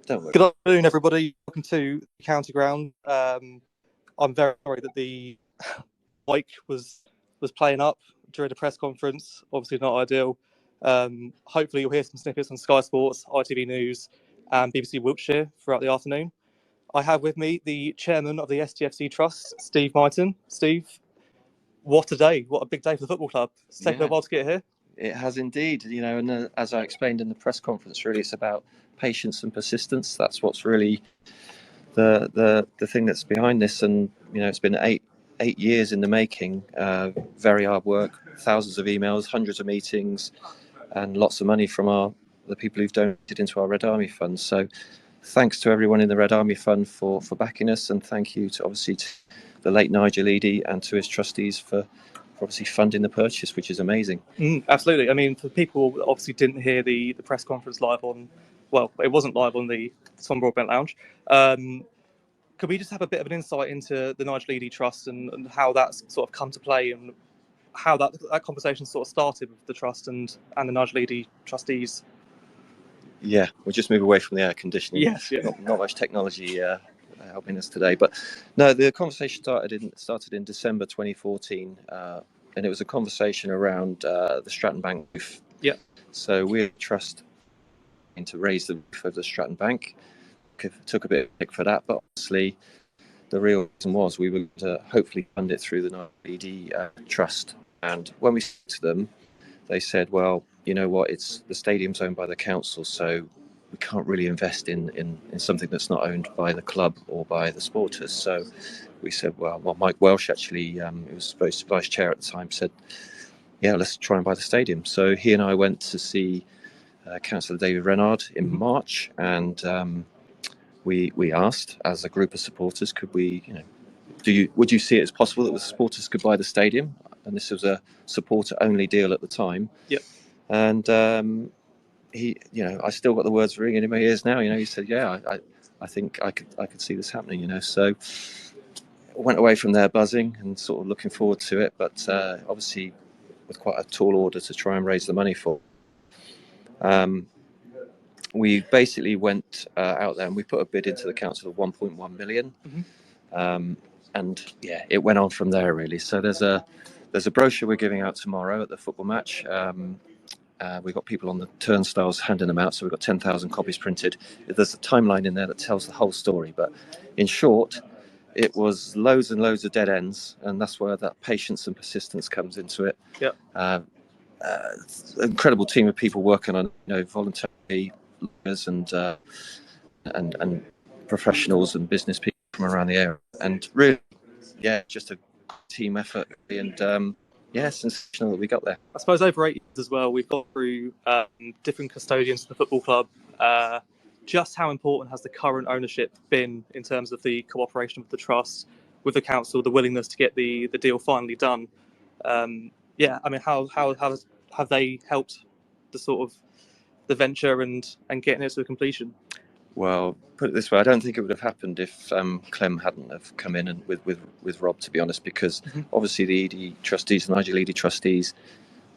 Don't worry. Good afternoon, everybody. Welcome to the County Ground. I'm very sorry that the mic was playing up during the press conference. Obviously not ideal. Hopefully you'll hear some snippets on Sky Sports, ITV News and BBC Wiltshire throughout the afternoon. I have with me the chairman of the STFC Trust, Steve Mytton. Steve, what a day. What a big day for the football club. It's taken a while to get here. It has indeed, and as I explained in the press conference, really it's about patience and persistence. That's what's really the thing that's behind this. And it's been eight years in the making. Very hard work, thousands of emails, hundreds of meetings, and lots of money from the people who've donated into our Red Army Fund. So thanks to everyone in the Red Army Fund for backing us, and thank you to the late Nigel Eady and to his trustees for obviously funding the purchase, which is amazing. Absolutely. I mean, for people that obviously didn't hear the press conference live on, well, it wasn't live on the Tom Broadbent Lounge. Could we just have a bit of an insight into the Nigel Eady Trust and how that's sort of come to play, and how that conversation sort of started with the Trust and the Nigel Eady trustees? Yeah, we'll just move away from the air conditioning. Yes, yeah. Not much technology helping us today, but no, the conversation started in December 2014, and it was a conversation around the Stratton Bank roof. Yeah. So we had Trust to raise the roof of the Stratton Bank. Took a bit of pick for that, but obviously the real reason was we were to hopefully fund it through the Nigel Eady Trust. And when we spoke to them, they said, well, you know what, it's the stadium's owned by the council, so we can't really invest in something that's not owned by the club or by the supporters. So we said, well, Mike Welsh actually, who was supposed to be vice chair at the time, said, yeah, let's try and buy the stadium. So he and I went to see Councillor David Renard in March, and we asked, as a group of supporters, could we, would you see it as possible that the supporters could buy the stadium? And this was a supporter-only deal at the time. Yep. And he, I still got the words ringing in my ears now. He said, "Yeah, I think I could see this happening." So I went away from there buzzing and sort of looking forward to it, but obviously with quite a tall order to try and raise the money for. We basically went out there and we put a bid into the council of 1.1 million. Mm-hmm. And yeah, it went on from there really. So there's a brochure we're giving out tomorrow at the football match. We've got people on the turnstiles handing them out, so we've got 10,000 copies printed. There's a timeline in there that tells the whole story, but in short, it was loads and loads of dead ends, and that's where that patience and persistence comes into it. Yep. Incredible team of people working on, voluntary and professionals and business people from around the area, and really, yeah, just a team effort, and sensational that we got there. I suppose over 8 years as well, we've got through different custodians of the football club. Just how important has the current ownership been in terms of the cooperation with the trust, with the council, the willingness to get the deal finally done? I mean, how have they helped the venture and getting it to completion? Well, put it this way, I don't think it would have happened if Clem hadn't have come in and with Rob, to be honest, because obviously the Eady trustees, the Nigel Eady trustees,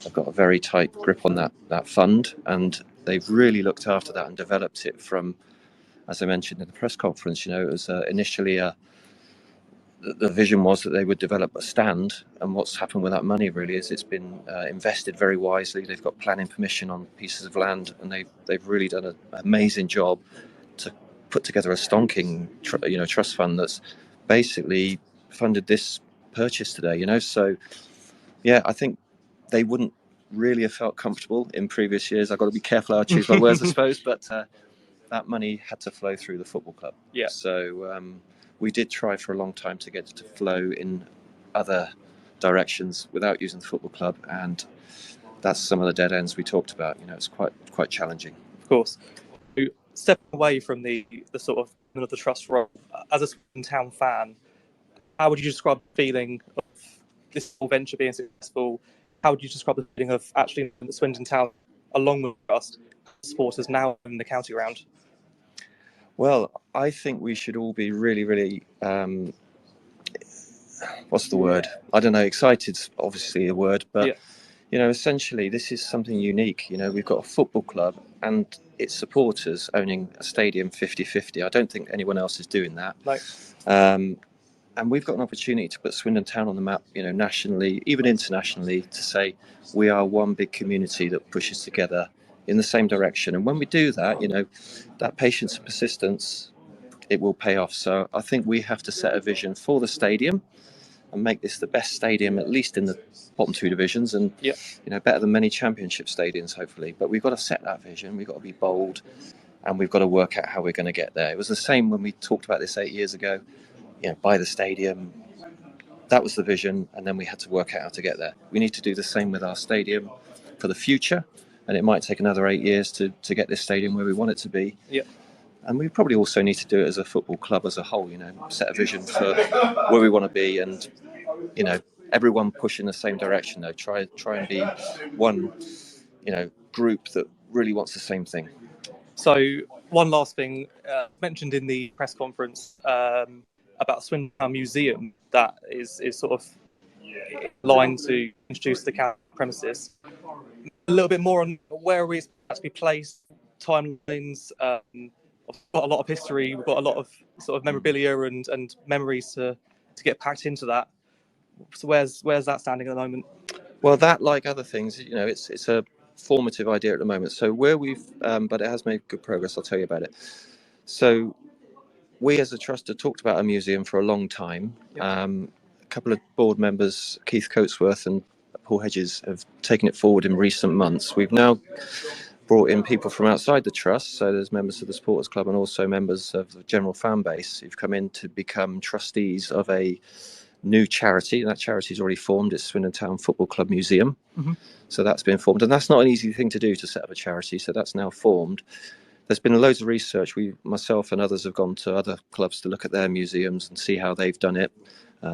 have got a very tight grip on that fund, and they've really looked after that and developed it from, as I mentioned in the press conference, it was initially the vision was that they would develop a stand, and what's happened with that money really is it's been invested very wisely. They've got planning permission on pieces of land, and they've really done an amazing job to put together a stonking trust fund that's basically funded this purchase today. So yeah, I think they wouldn't really have felt comfortable in previous years. I've got to be careful how I choose my words, I suppose, but that money had to flow through the football club. Yeah. So we did try for a long time to get it to flow in other directions without using the football club, and that's some of the dead ends we talked about. It's quite challenging. Of course. Stepping away from the sort of the trust role, as a Swindon Town fan, how would you describe the feeling of this whole venture being successful? How would you describe the feeling of actually the Swindon Town, along with the trust, supporters now in the county ground? Well, I think we should all be really, really, what's the word? I don't know, excited's obviously a word, but, essentially this is something unique. We've got a football club and its supporters owning a stadium 50-50. I don't think anyone else is doing that. And we've got an opportunity to put Swindon Town on the map, nationally, even internationally, to say we are one big community that pushes together in the same direction. And when we do that, that patience and persistence, it will pay off. So I think we have to set a vision for the stadium and make this the best stadium, at least in the bottom two divisions, and better than many championship stadiums, hopefully. But we've got to set that vision. We've got to be bold, and we've got to work out how we're going to get there. It was the same when we talked about this 8 years ago. Buy the stadium. That was the vision, and then we had to work out how to get there. We need to do the same with our stadium for the future, and it might take another 8 years to get this stadium where we want it to be. And we probably also need to do it as a football club as a whole, set a vision for where we want to be, and everyone push in the same direction though. Try and be one, group that really wants the same thing. So one last thing mentioned in the press conference about Swindon Museum that is sort of in line to introduce the county premises. A little bit more on where we expect to be placed, timelines. We've got a lot of history. We've got a lot of sort of memorabilia and memories to get packed into that. So where's that standing at the moment? Well, that, like other things, it's a formative idea at the moment. So where we've, but it has made good progress. I'll tell you about it. So we as a trust have talked about a museum for a long time. A couple of board members, Keith Coatsworth and Paul Hedges, have taken it forward in recent months. We've now brought in people from outside the trust, so there's members of the supporters club and also members of the general fan base who've come in to become trustees of a new charity. That charity's already formed. It's Swindon Town Football Club Museum. So that's been formed, and that's not an easy thing to do, to set up a charity. So that's now formed. There's been loads of research. Myself and others have gone to other clubs to look at their museums and see how they've done it.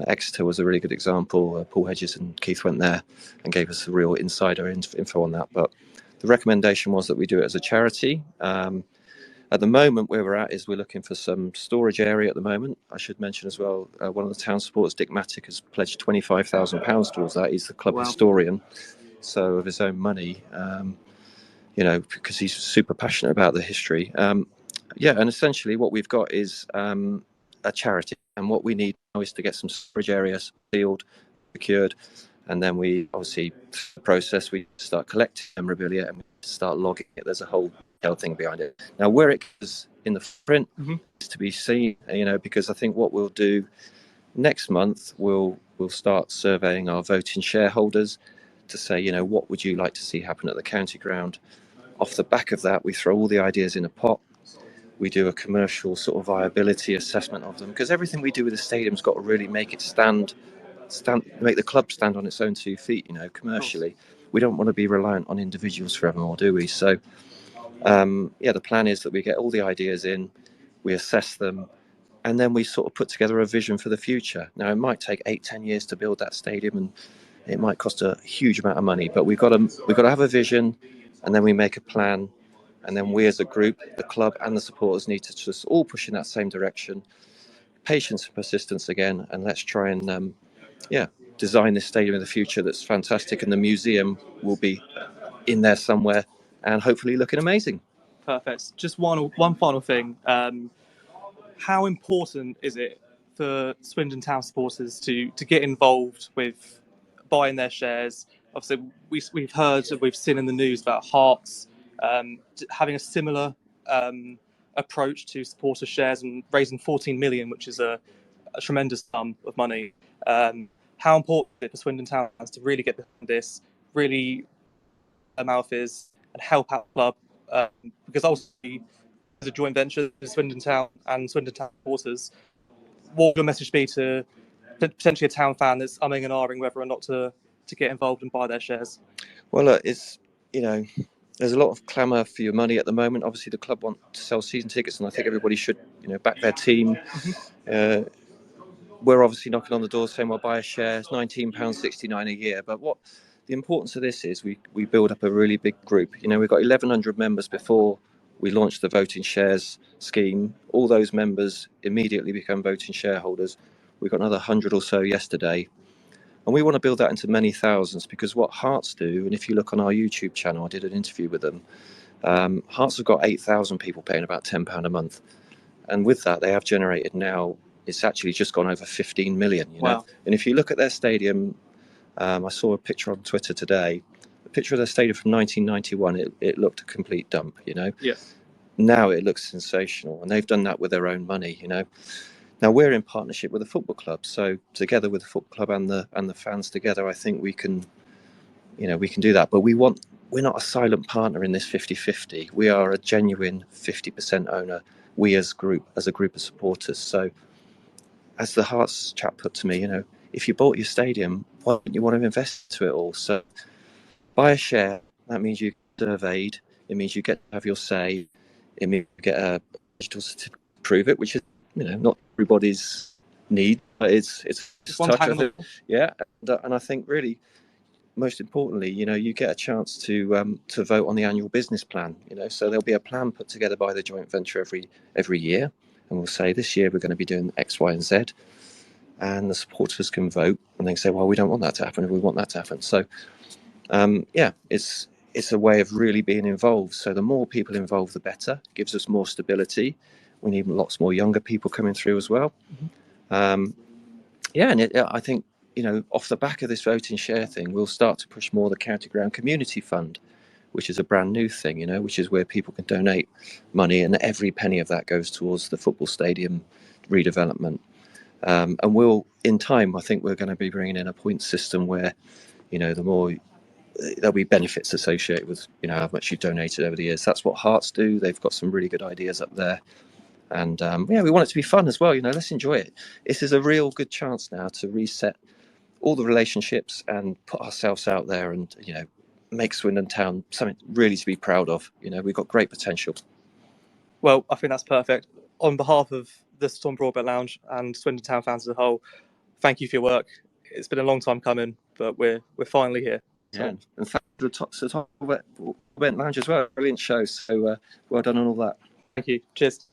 Exeter was a really good example. Paul Hedges and Keith went there and gave us a real insider info on that. But the recommendation was that we do it as a charity. At the moment, where we're at is we're looking for some storage area at the moment. I should mention as well, one of the town supporters, Dick Mattick, has pledged £25,000 towards that. He's the club historian, so of his own money, because he's super passionate about the history. And essentially what we've got is a charity, and what we need now is to get some storage areas sealed, secured, and then we obviously, the process, we start collecting memorabilia and we start logging it. There's a whole thing behind it. Now, where it goes in the print is to be seen, because I think what we'll do next month, we'll start surveying our voting shareholders to say, what would you like to see happen at the county ground? Off the back of that, we throw all the ideas in a pot. We do a commercial sort of viability assessment of them, because everything we do with the stadium's got to really make it make the club stand on its own 2 feet, commercially. We don't want to be reliant on individuals forevermore, do we? So, the plan is that we get all the ideas in, we assess them, and then we sort of put together a vision for the future. Now, it might take 8-10 years to build that stadium, and it might cost a huge amount of money, but we've got to have a vision, and then we make a plan, and then we as a group, the club and the supporters, need to just all push in that same direction. Patience and persistence again, and let's try and design this stadium in the future that's fantastic, and the museum will be in there somewhere and hopefully looking amazing. Perfect. Just one final thing. How important is it for Swindon Town supporters to get involved with buying their shares? Obviously, we've seen in the news about Hearts having a similar approach to supporter shares and raising 14 million, which is a tremendous sum of money. How important is it for Swindon Town to really get behind this, really their mouth is, and help out the club? Because ultimately, as a joint venture, Swindon Town and Swindon Town supporters, what would your message be to potentially a town fan that's umming and ahhing whether or not to get involved and buy their shares? Well, look, it's, there's a lot of clamour for your money at the moment. Obviously, the club want to sell season tickets, and I think everybody should, back their team. We're obviously knocking on the door saying we'll buy a share. It's £19.69 a year. But what the importance of this is, we build up a really big group. We've got 1,100 members before we launched the voting shares scheme. All those members immediately become voting shareholders. We got another 100 or so yesterday. And we want to build that into many thousands, because what Hearts do, and if you look on our YouTube channel, I did an interview with them, Hearts have got 8,000 people paying about £10 a month, and with that, they have generated now. It's actually just gone over 15 million. You know, Wow. and if you look at their stadium, I saw a picture on Twitter today. A picture of their stadium from 1991. It looked a complete dump. You know. Yeah. Now it looks sensational, and they've done that with their own money. You know. Now we're in partnership with the football club, so together with the football club and the fans together, I think we can, we can do that. But we're not a silent partner in this 50-50. We are a genuine 50% owner. We as a group of supporters. So, as the Hearts chap put to me, if you bought your stadium, why don't you want to invest into it all? So, buy a share. That means you get surveyed. It means you get to have your say. It means you get a digital certificate to prove it, which is, not everybody's need, but it's Just one time. Yeah, and I think really, most importantly, you get a chance to vote on the annual business plan. So there'll be a plan put together by the joint venture every year, and we'll say this year we're going to be doing X, Y, and Z, and the supporters can vote, and they can say, well, we don't want that to happen, and we want that to happen. So, it's a way of really being involved. So the more people involved, the better. It gives us more stability. We need lots more younger people coming through as well. And I think, off the back of this voting share thing, we'll start to push more the County Ground Community Fund, which is a brand new thing, which is where people can donate money, and every penny of that goes towards the football stadium redevelopment. And in time, I think we're going to be bringing in a point system where, the more there'll be benefits associated with, how much you've donated over the years. That's what Hearts do. They've got some really good ideas up there. And we want it to be fun as well. Let's enjoy it. This is a real good chance now to reset all the relationships and put ourselves out there and, make Swindon Town something really to be proud of. We've got great potential. Well, I think that's perfect. On behalf of the Sir Tom Broadbent Lounge and Swindon Town fans as a whole, thank you for your work. It's been a long time coming, but we're finally here. So. Yeah, and thank you to Sir Tom Broadbent Lounge as well. Brilliant show. So well done on all that. Thank you. Cheers.